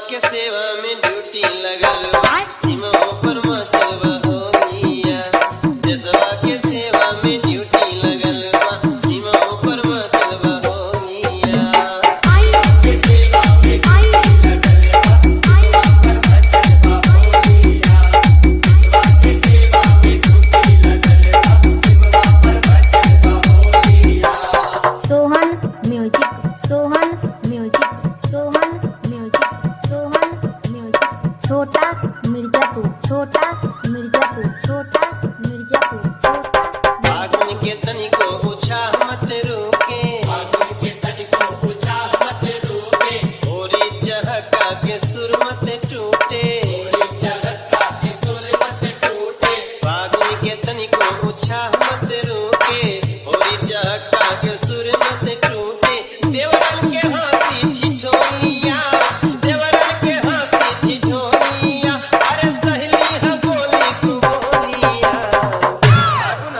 के सेवा में ड्यूटी लगल बा सीमाओं पर मचल बा होलिया। देशवा के सेवा में ड्यूटी लगल बा सीमाओं पर मचल बा होलिया। Sohan music Sohan music Sohan music Sohan music छोटा मिर्जापुर छोटा मिर्जापुर छोटा मिर्जापुर छोटा फागुन के तनिको उत्साह मत रुके, फागुन के तनिको उत्साह मत रुके, होरी चहका के सुर मत टूटे, होरी चहका के सुर मत टूटे। फागुन के तनिको उत्साह मत रुके, होरी चहका के सुर मत टूटे। देवरन के हंसी ठिठोलिया, देवरन के हंसी ठिठोलिया, अरे सहेली है बोली तू बोलिया। फागुन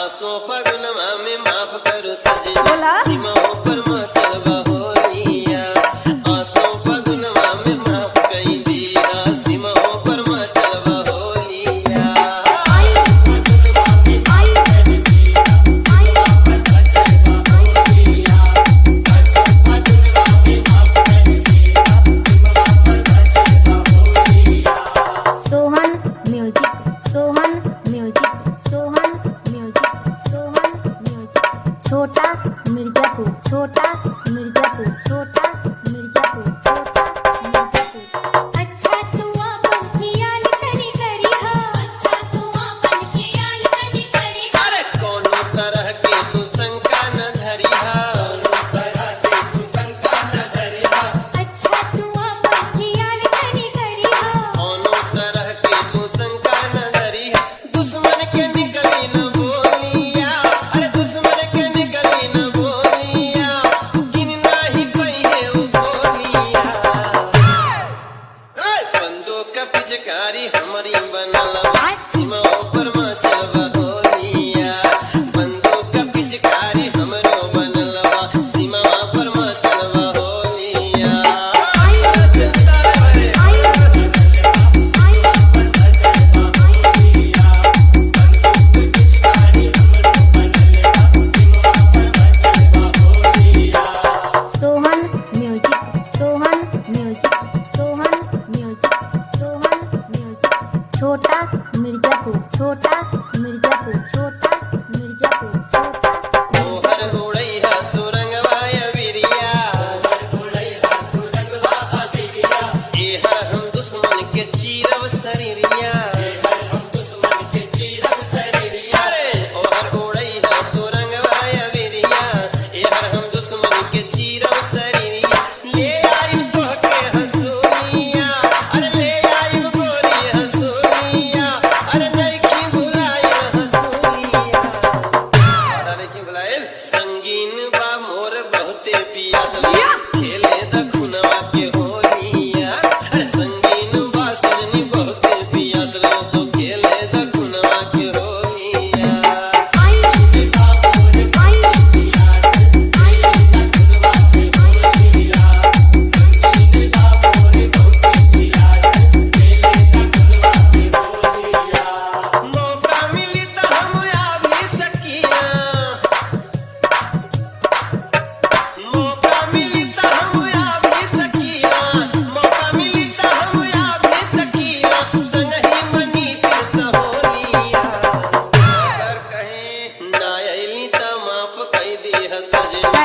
असो फगुनमा में माफ करो सजना सीमाओं पर मचल बा होलिया। असो फगुनमा में माफ कई दिया सीमाओं पर मचल बा होलिया। Sohan music Sohan music Sohan music Sohan music छोटा मिर्जापुर छोटा मिर्जापुर छोटा मिर्जापुर छोटा मिर्जापुर। अच्छा तू अपन खियाल करी करी हा, अच्छा तू अपन खियाल करी करी हा। अरे कोनो तरह के तू शंका न धरिहा, कोनो तरह के तू शंका न धरिहा। अच्छा तू अपन खियाल करी करी हा। कोनो तरह के तू शंका न धरिहा। दुश्मन के निकली न बोलिया, अरे दुश्मन के निकली न बोलिया, गिन नाही कहिए उ बोलिया। बंदूक का पिचकारी हमारी बनल बा सीमाओं पर मचल बा होलिया। बंदूक का पिचकारी हमरो बनल बा सीमाओं पर मचल बा होलिया। Sohan music Sohan music Sohan music Sohan music छोटा मिर्जापुर छोटा मिर्जापुर छोटा मिर्जापुर छोटा। तोहर उड़ैया तू रंगवाय बिरिया, उड़ैया तू रंगवा बिरिया। एहर हम दुश्मन के चीरब शरीरिया, एहर हम दुश्मन के चीरब शरीरिया। अरे ओहर उड़ैया तू रंगवाय बिरिया, एहर हम दुश्मन के चीरब शरीरिया। ले आई तोहके हंसुलिया, अरे ले आई गोरी हंसुलिया, अरे नइखी भुलाय हंसुलिया। संगीन बा मोर बहुते पियासलिया, खेले दखुनवा के होलिया। अरे संगीन बा सजनी बहुते पियासलिया, सो खेले दखुनवा के होलिया। मौका मिली त हम आ भी सकिया, मौका मिली त हम आ भी सकिया, मौका मिली त हम आ भी सकिया, संगही मनी तीर्थ होलिया। अगर कहीं ना अइली त माफ कई दी सजना